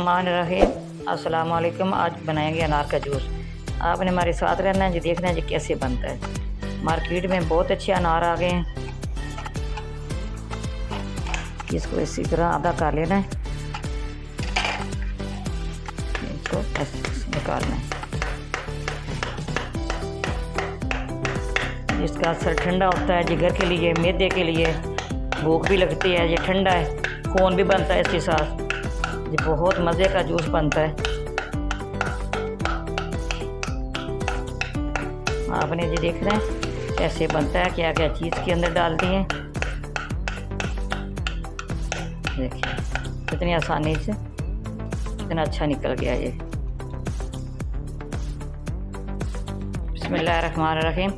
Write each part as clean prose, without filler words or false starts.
बिस्मिल्लाहिर्रहमानिर्रहीम। अस्सलाम वालेकुम। आज बनाएंगे अनार का जूस। आपने हमारे साथ रहना है जी, देखना है जी कैसे बनता है। मार्केट में बहुत अच्छे अनार आ गए हैं। इसको इसी तरह आधा कर लेना है, इसको ऐसे निकालना है। इसका असर ठंडा होता है, जिगर के लिए, मैदे के लिए, भूख भी लगती है। ये ठंडा है, खून भी बनता है इसके साथ। ये बहुत मज़े का जूस बनता है। आपने जी देखना है कैसे बनता है, क्या क्या चीज़ के अंदर डालती हैं। देखिए कितनी आसानी से, कितना अच्छा निकल गया ये। बिस्मिल्लाहिर्रहमानिर्रहीम।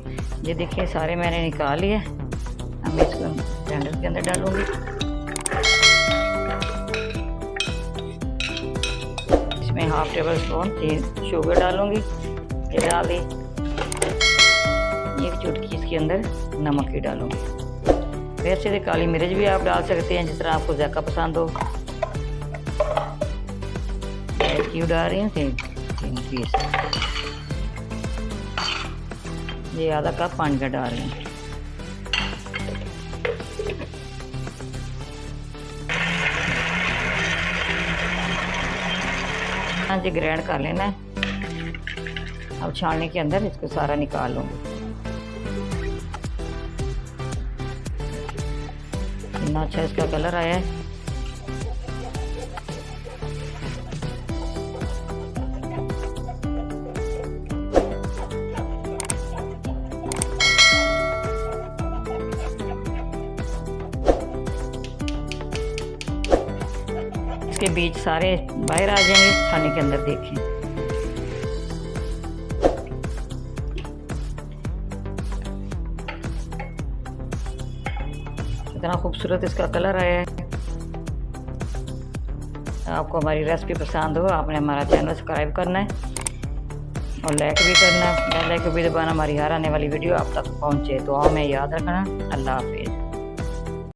ये देखिए सारे मैंने निकाल लिए। अब इसको ब्लेंडर के अंदर डालूंगी। इसमें हाफ टेबल स्पून शुगर डालूंगी। ये डाल दी। एक चुटकी इसके अंदर नमक की डालूंगी। वैसे तो काली मिर्च भी आप डाल सकते हैं, जिस तरह आपको ज़्यादा पसंद हो। क्यों डाल रही हूँ? 3 पीस। ये आधा कप पानी का डाल रही हूँ। हाँ जी, ग्राइंड कर लेना है। अब छानने के अंदर इसको सारा निकाल लूँगी। कितना अच्छा इसका कलर आया है। इसके बीज सारे बाहर आ जाएंगे छानने के अंदर। देखें कितना खूबसूरत इसका कलर आया है। आपको हमारी रेसिपी पसंद हो, आपने हमारा चैनल सब्सक्राइब करना है और लाइक भी करना है। बेल आइकन भी दबाना, हमारी हर आने वाली वीडियो आप तक पहुंचे। तो हमें याद रखना। अल्लाह हाफिज़।